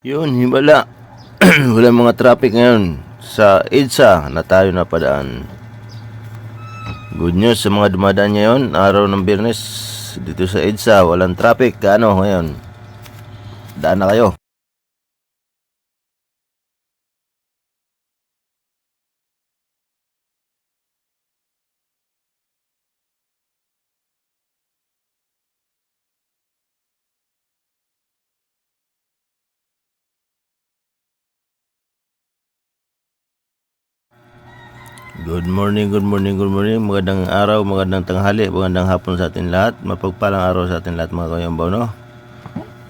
Yun, himala. Wala mga traffic ngayon sa EDSA na tayo napadaan. Good news sa mga dumadaan ngayon, araw ng Biyernes dito sa EDSA, walang traffic. Ano ngayon? Daan na kayo. Good morning, good morning, good morning. Magandang araw, magandang tanghali, magandang hapon sa atin lahat. Mapagpalang araw sa atin lahat mga kayambaw, no?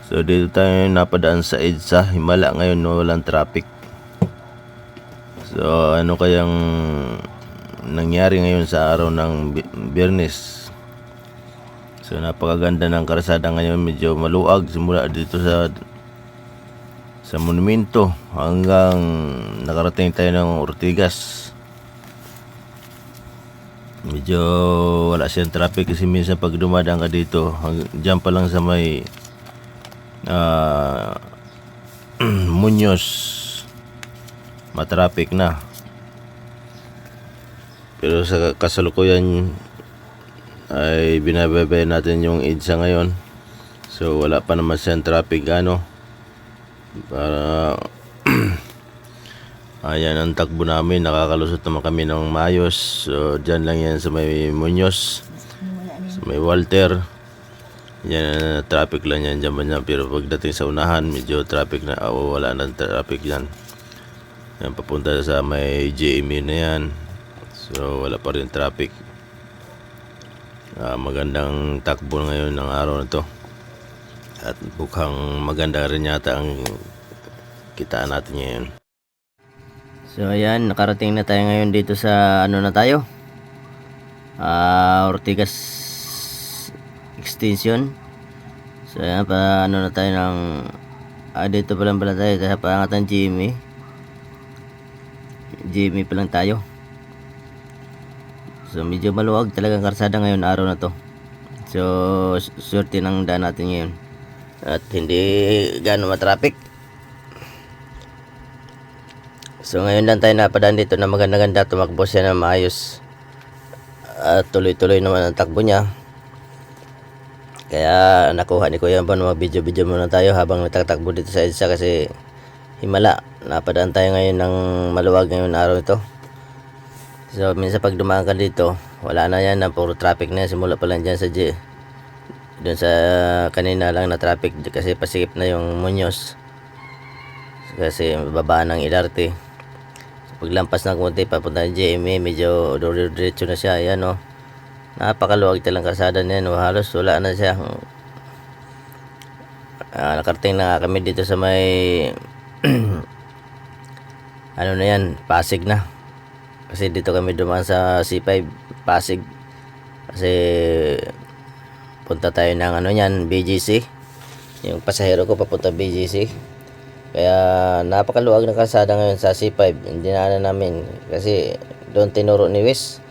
So dito tayo napadaan sa EDSA, himala ngayon, no? Walang traffic. So ano kayang nangyari ngayon sa araw ng Biyernes? So napakaganda ng kalsada ngayon, medyo maluag simula dito sa monumento hanggang nakarating tayo ng Ortigas. Medyo wala siyang traffic kasi minsan pag dumadaan ka dito, dyan pa lang sa may Muñoz, matraffic na. Pero sa kasalukuyan ay binababay natin yung EDSA ngayon. So wala pa naman siyang traffic para ayan ang takbo namin, nakakalusot naman kami ng maayos. So dyan lang yan sa may Muñoz, sa may Walter. Yan, traffic lang yan dyan ba niya. Pero pagdating sa unahan, medyo traffic na, wala na traffic yan. Yan, papunta sa may JME na yan. So wala pa rin traffic. Magandang takbo ngayon ng araw na to. At mukhang maganda rin yata ang kitaan natin ngayon. So ayan, nakarating na tayo ngayon dito sa ano na tayo, Ortigas Extension. So ayan, pa ano na tayo ng dito pa lang pala tayo sa pangatan Jimmy pa lang tayo. So medyo maluwag talagang karsada ngayon araw na to. So swerte ng daan natin ngayon at hindi gaano matraffic. So ngayon lang tayo napadaan dito na maganda-ganda, tumakbo siya na maayos at tuloy-tuloy naman ang takbo niya. Kaya nakuha ni Kuya Bon, mag-video muna tayo habang nagtatakbo dito sa EDSA kasi himala. Napadaan tayo ngayon ng maluwag ngayon araw ito. So minsan pag dumaan ka dito, wala na yan, na puro traffic na yan. Simula pa lang dyan sa doon sa kanina lang na traffic kasi pasikip na yung Muñoz kasi babaan ng LRT. Paglampas ng konti papunta ng JME, medyo diretso na siya. Ayan o, napakaluwag talang kalsada na yan, halos wala na siya. Nakarating na kami dito sa may ano na yan, Pasig na. Kasi dito kami dumaan sa C5 Pasig kasi punta tayo ng ano yan, BGC. Yung pasahero ko papunta BGC. Kaya napakaluwag ng kalsada ngayon sa C5. Hindi na namin kasi doon tinuro ni Wes.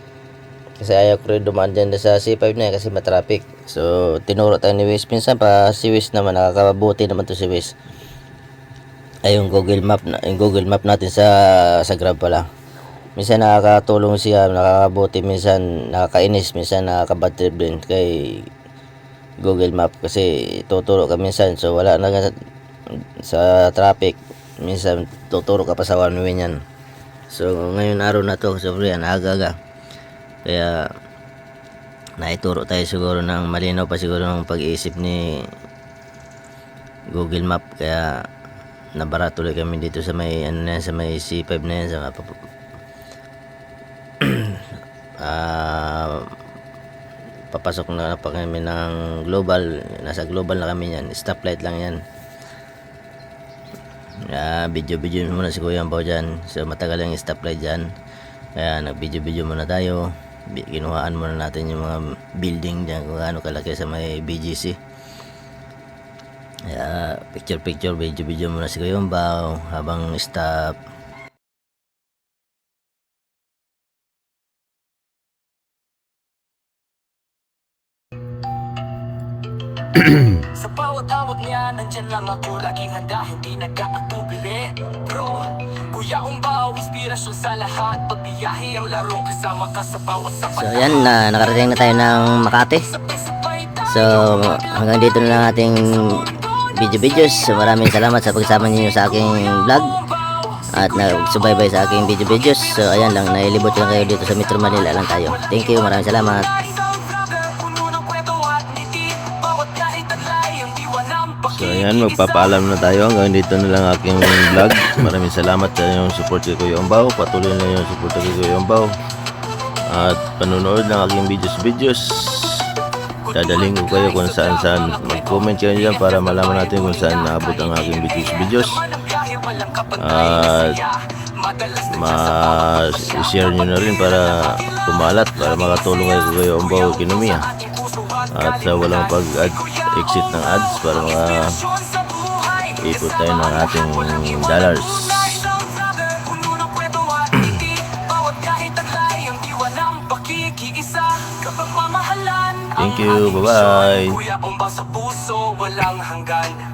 Kasi ayaw ko rin dumaan dyan sa C5 na yan kasi matraffic. So tinuro tayo ni Wes. Minsan pa si Wes naman, nakakabuti naman to si Wes. Ay yung Google Map natin sa Grab pala. Minsan nakakatulong siya, nakakabuti, minsan nakakainis, minsan nakakabad trip din kay Google Map kasi tuturo ka minsan. So wala na sa traffic, minsan tuturo ka pa sa one way yan. So ngayon araw na to, sobrang aga-aga, kaya naituro tayo siguro ng malinaw pa siguro ng pag-iisip ni Google Map. Kaya nabara tuloy kami dito sa may ano na, sa may C5 na yan, sa papasok na pa kami ng Global. Nasa Global na kami yan, stoplight lang yan. Video muna si Kuya Ambaw dyan. So matagal yung stoplight dyan, kaya nag-video muna tayo. Kinuhaan muna natin yung mga building dyan kung gaano kalaki sa may BGC. Kaya picture video muna si Kuya Ambaw habang stop. Sa bawat awag niya, nandyan lang ako, laging handa, hindi nag-aakala. sa lahat, pagbiyahe ang laro, kasama ka sa bawat So ayan, nakarating na tayo ng Makati. So hanggang dito na lang ating video-videos. So maraming salamat sa pagsama niyo sa aking vlog at nagsubaybay sa aking video-videos. So ayan lang, nailibot lang kayo dito sa Metro Manila lang tayo. Thank you, maraming salamat. So ayan, magpapaalam na tayo. Hanggang dito na lang aking vlog. Maraming salamat sa inyong support kay Kuya Ombaw. Patuloy na yung support kay Kuya Ombaw. At panunood ng aking videos. Dadaling ko kayo kung saan. Mag-comment kayo dyan para malaman natin kung saan naabot ang aking videos. At ma-share nyo na rin para kumalat, para makatulong kayo kay Kuya Ombaw Kinumiya. At walang pag-exit ng ads para maka-ipot tayo ng ating dollars. Thank you, bye-bye. Kuya Ombaw sa puso, walang hanggan.